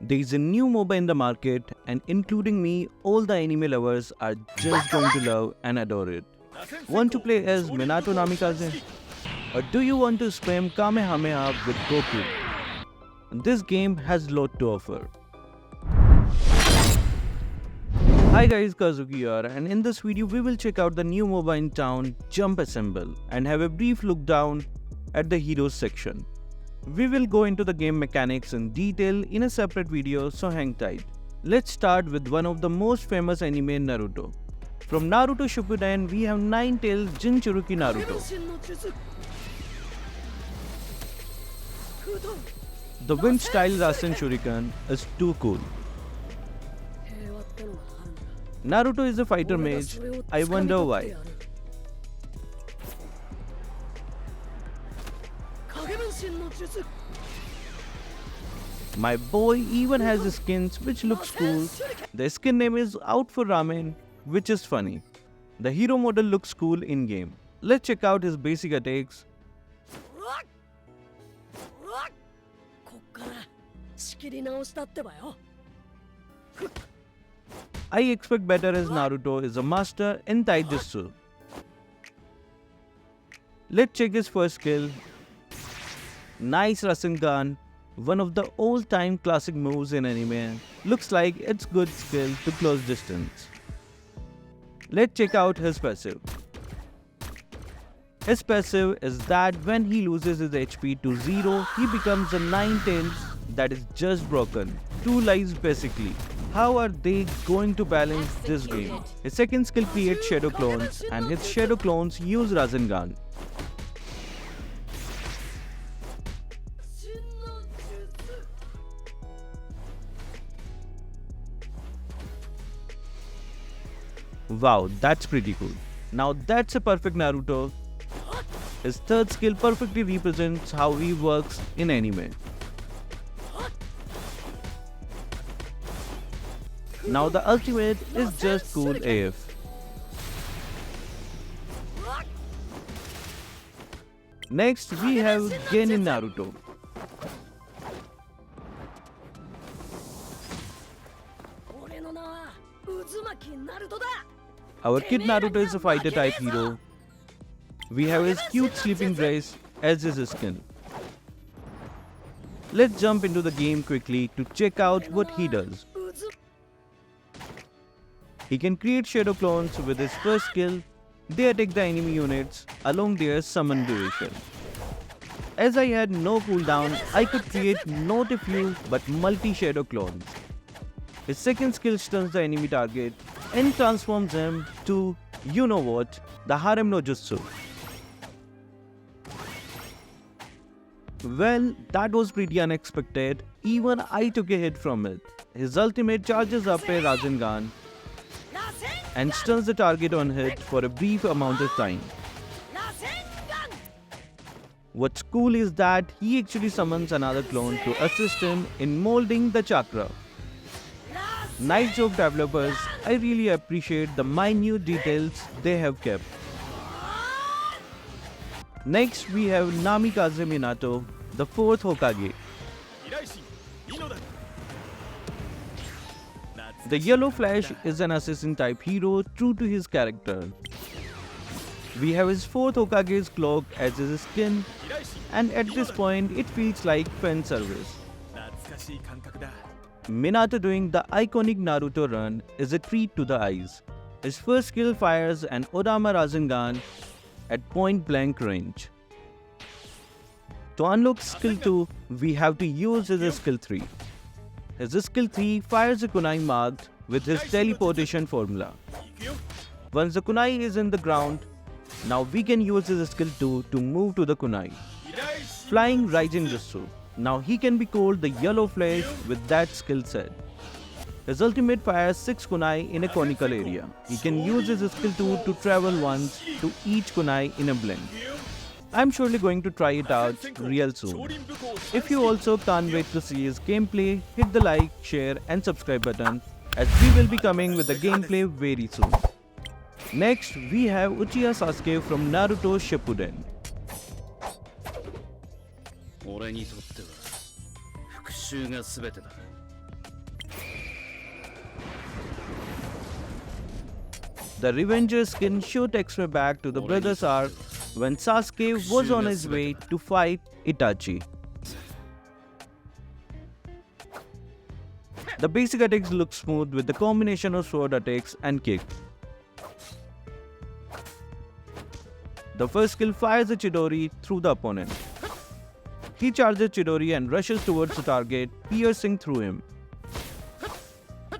There is a new Moba in the market, and including me, all the anime lovers are just going to love and adore it. Want to play as Minato Namikaze? Or do you want to spam Kamehameha with Goku? This game has a lot to offer. Hi guys, Kazuki here, and in this video we will check out the new Moba in town, Jump Assemble, and have a brief look down at the heroes section. We will go into the game mechanics in detail in a separate video, so hang tight. Let's start with one of the most famous anime, Naruto. From Naruto Shippuden, we have 9-tailed Jinchuriki Naruto. The wind style Rasen Shuriken is too cool. Naruto is a fighter mage. I wonder why. My boy even has skins which looks cool. The skin name is Out for Ramen, which is funny. The hero model looks cool in game. Let's check out his basic attacks. I expect better as Naruto is a master in taijutsu. Let's check his first skill. Nice Rasengan, one of the all-time classic moves in anime. Looks like it's good skill to close distance. Let's check out his passive. His passive is that when he loses his HP to 0, he becomes a 9-tailed that is just broken. 2 lives basically. How are they going to balance this game? His second skill creates shadow clones, and his shadow clones use Rasengan. Wow, that's pretty cool. Now that's a perfect Naruto. His third skill perfectly represents how he works in anime. Now the ultimate is just cool AF. Next we have Genin Naruto. Our kid Naruto is a fighter type hero. We have his cute sleeping dress as his skin. Let's jump into the game quickly to check out what he does. He can create shadow clones with his first skill. They attack the enemy units along their summon duration. As I had no cooldown, I could create not a few but multi-shadow clones. His second skill stuns the enemy target and transforms him to, you know what, the Harem no Jutsu. Well, that was pretty unexpected. Even I took a hit from it. His ultimate charges up a Rasengan and stuns the target on hit for a brief amount of time. What's cool is that he actually summons another clone to assist him in molding the chakra. Nice job developers, I really appreciate the minute details they have kept. Next we have Namikaze Minato, the 4th Hokage. The Yellow Flash is an assassin type hero true to his character. We have his 4th Hokage's cloak as his skin, and at this point it feels like fan service. Minato doing the iconic Naruto run is a treat to the eyes. His first skill fires an Odama Rasengan at point blank range. To unlock skill 2, we have to use his skill 3. His skill 3 fires a kunai marked with his teleportation formula. Once the kunai is in the ground, now we can use his skill 2 to move to the kunai. Flying Raijin Jutsu. Now he can be called the Yellow Flash with that skill set. His ultimate fires 6 kunai in a conical area. He can use his skill 2 to travel once to each kunai in a blink. I'm surely going to try it out real soon. If you also can't wait to see his gameplay, hit the like, share and subscribe button as we will be coming with the gameplay very soon. Next we have Uchiha Sasuke from Naruto Shippuden. The Revenger skin show takes me back to the Brothers arc when Sasuke was on his way to fight Itachi. The basic attacks look smooth with the combination of sword attacks and kick. The first skill fires a Chidori through the opponent. He charges Chidori and rushes towards the target, piercing through him.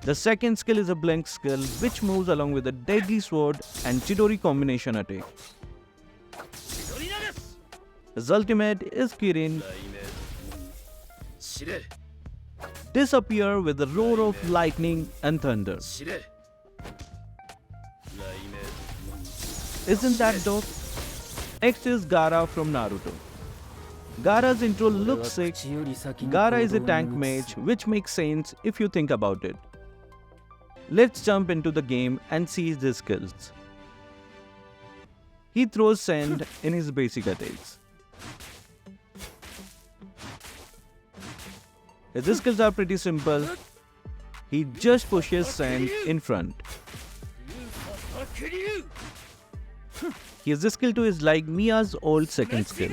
The second skill is a blink skill which moves along with a deadly sword and Chidori combination attack. His ultimate is Kirin. Disappear with a roar of lightning and thunder. Isn't that dope? Next is Gaara from Naruto. Gaara's intro looks sick. Gaara is a tank mage, which makes sense if you think about it. Let's jump into the game and see his skills. He throws sand in his basic attacks. His skills are pretty simple. He just pushes sand in front. His skill 2 is like Mia's old second skill.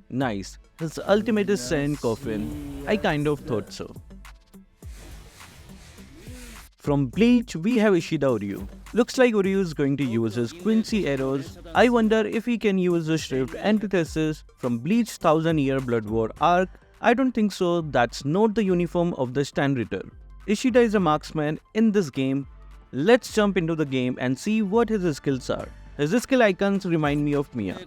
Nice. His ultimate is Sand Coffin. I kind of thought so. From Bleach, we have Ishida Uryu. Looks like Uryu is going to use his Quincy arrows. I wonder if he can use the Shrift Antithesis from Bleach's 1000-year Blood War arc. I don't think so, that's not the uniform of the Standritter. Ishida is a marksman in this game. Let's jump into the game and see what his skills are. His skill icons remind me of Mia.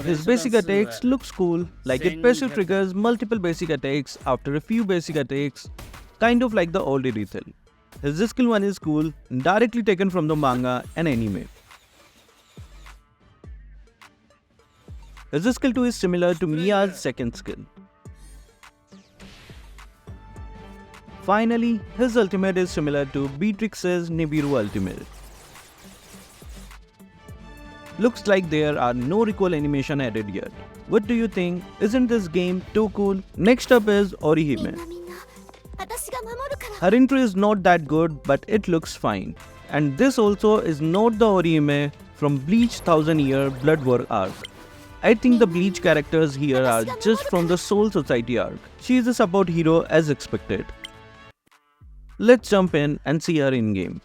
His basic attacks looks cool, like it passive triggers multiple basic attacks after a few basic attacks, kind of like the old Irithel. His skill 1 is cool, directly taken from the manga and anime. His skill 2 is similar to Mia's second skill. Finally, his ultimate is similar to Beatrix's Nibiru ultimate. Looks like there are no recoil animation added yet. What do you think? Isn't this game too cool? Next up is Orihime. Her intro is not that good, but it looks fine. And this also is not the Orihime from Bleach 1000-year Blood War arc. I think the Bleach characters here are just from the Soul Society arc. She is a support hero as expected. Let's jump in and see her in-game.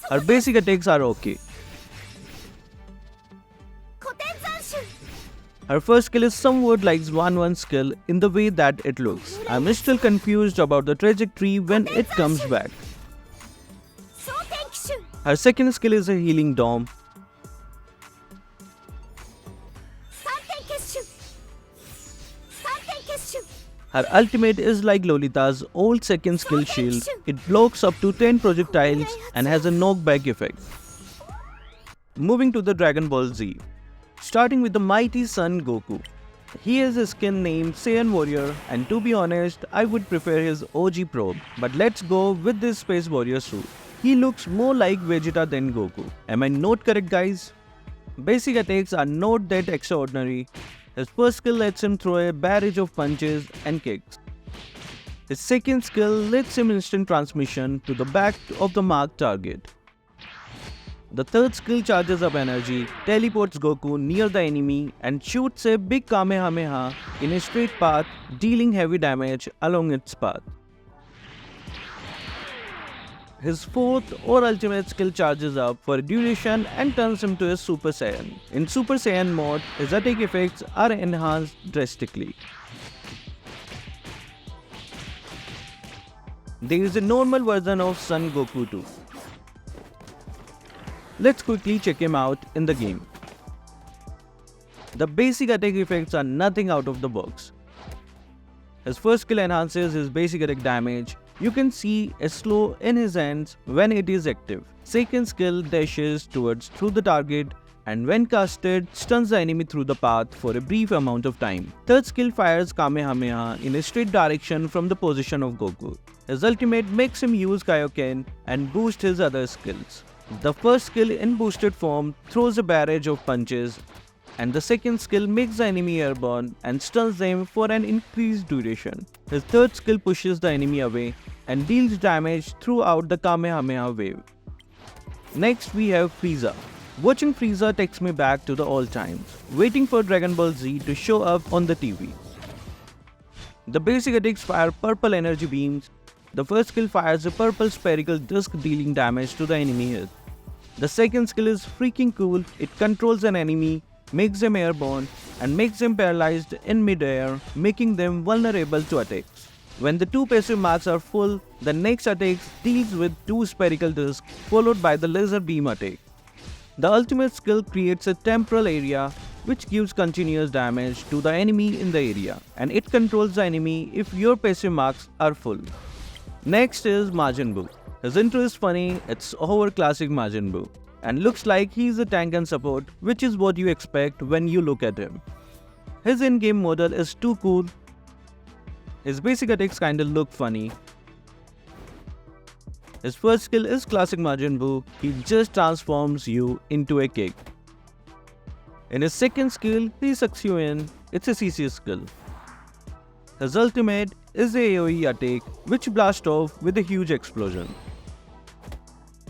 Her basic attacks are okay. Her first skill is somewhat like Zwanwan's skill in the way that it looks. I'm still confused about the trajectory when it comes back. Her second skill is a healing dome. Her ultimate is like Lolita's old second skill shield. It blocks up to 10 projectiles and has a knockback effect. Moving to the Dragon Ball Z. Starting with the mighty son Goku. He has a skin named Saiyan Warrior, and to be honest, I would prefer his OG probe. But let's go with this Space Warrior suit. He looks more like Vegeta than Goku. Am I not correct, guys? Basic attacks are not that extraordinary. His first skill lets him throw a barrage of punches and kicks. His second skill lets him instant transmission to the back of the marked target. The third skill charges up energy, teleports Goku near the enemy and shoots a big Kamehameha in a straight path, dealing heavy damage along its path. His fourth or ultimate skill charges up for a duration and turns him to a Super Saiyan. In Super Saiyan mode, his attack effects are enhanced drastically. There is a normal version of Son Goku too. Let's quickly check him out in the game. The basic attack effects are nothing out of the box. His first skill enhances his basic attack damage. You can see a slow in his hands when it is active. Second skill dashes through the target, and when casted, stuns the enemy through the path for a brief amount of time. Third skill fires Kamehameha in a straight direction from the position of Goku. His ultimate makes him use Kaioken and boost his other skills. The first skill in boosted form throws a barrage of punches, and the second skill makes the enemy airborne and stuns them for an increased duration. His third skill pushes the enemy away and deals damage throughout the Kamehameha wave. Next we have Frieza. Watching Frieza takes me back to the old times, waiting for Dragon Ball Z to show up on the TV. The basic attacks fire purple energy beams. The first skill fires a purple spherical disc dealing damage to the enemy head. The second skill is freaking cool. It controls an enemy, makes them airborne, and makes them paralyzed in mid-air, making them vulnerable to attacks. When the two passive marks are full, the next attack deals with two spherical discs followed by the laser beam attack. The ultimate skill creates a temporal area which gives continuous damage to the enemy in the area, and it controls the enemy if your passive marks are full. Next is Majin Buu. His intro is funny, it's our classic Majin Buu, and looks like he's a tank and support, which is what you expect when you look at him. His in-game model is too cool. His basic attacks kinda look funny. His first skill is classic Majin Buu, he just transforms you into a cake. In his second skill, he sucks you in, it's a CC skill. His ultimate is a AoE attack which blasts off with a huge explosion.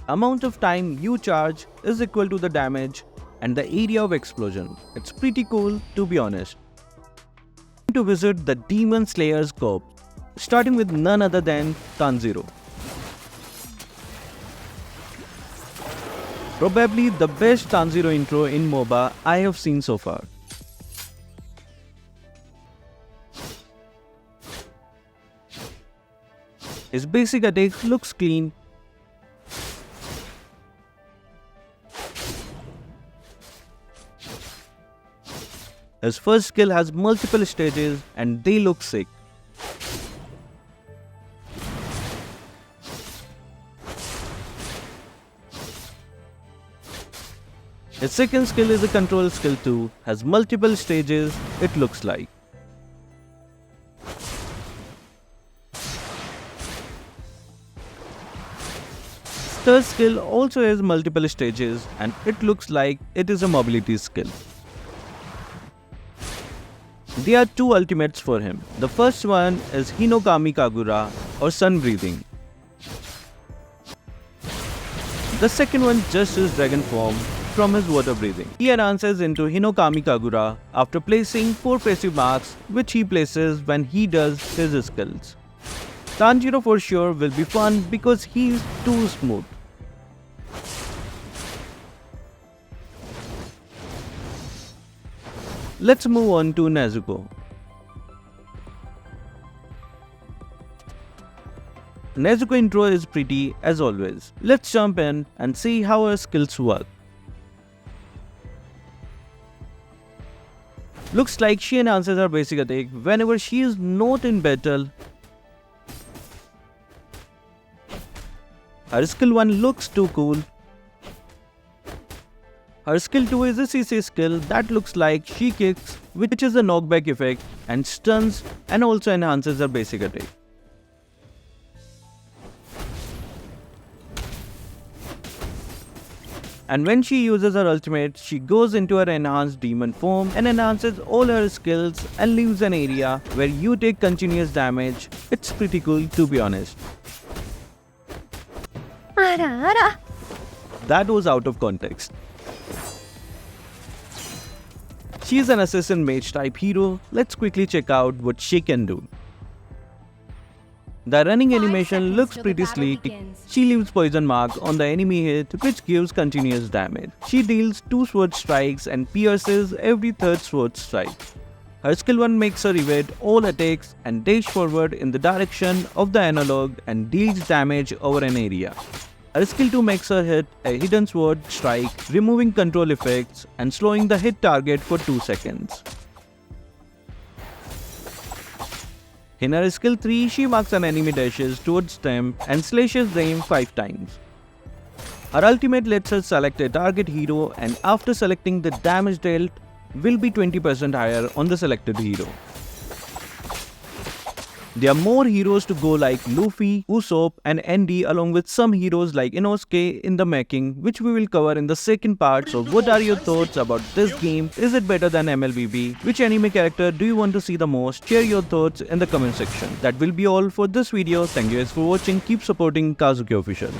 Amount of time you charge is equal to the damage and the area of explosion. It's pretty cool, to be honest. To visit the Demon Slayer's corpse, starting with none other than Tanjiro. Probably the best Tanjiro intro in Moba I have seen so far. His basic attack looks clean. His first skill has multiple stages and they look sick. His second skill is a control skill too, has multiple stages, it looks like. Third skill also has multiple stages and it looks like it is a mobility skill. There are two ultimates for him. The first one is Hinokami Kagura or sun breathing. The second one just is dragon form from his water breathing. He enhances into Hinokami Kagura after placing 4 passive marks which he places when he does his skills. Tanjiro for sure will be fun because he's too smooth. Let's move on to Nezuko. Nezuko intro is pretty as always. Let's jump in and see how her skills work. Looks like she enhances her basic attack whenever she is not in battle. Her skill 1 looks too cool. Her skill 2 is a CC skill that looks like she kicks, which is a knockback effect, and stuns and also enhances her basic attack. And when she uses her ultimate, she goes into her enhanced demon form and enhances all her skills and leaves an area where you take continuous damage. It's pretty cool, to be honest. That was out of context. She is an assassin mage type hero. Let's quickly check out what she can do. The running animation looks pretty sleek. She leaves poison mark on the enemy hit which gives continuous damage. She deals 2 sword strikes and pierces every 3rd sword strike. Her skill 1 makes her evade all attacks and dash forward in the direction of the analog and deals damage over an area. Her skill 2 makes her hit a hidden sword strike, removing control effects and slowing the hit target for 2 seconds. In her skill 3, she marks an enemy dashes towards them and slashes them 5 times. Our ultimate lets us select a target hero, and after selecting, the damage dealt will be 20% higher on the selected hero. There are more heroes to go like Luffy, Usopp and Andy, along with some heroes like Inosuke in the making, which we will cover in the second part. So what are your thoughts about this game? Is it better than MLBB? Which anime character do you want to see the most? Share your thoughts in the comment section. That will be all for this video. Thank you guys for watching. Keep supporting Kazuki Official.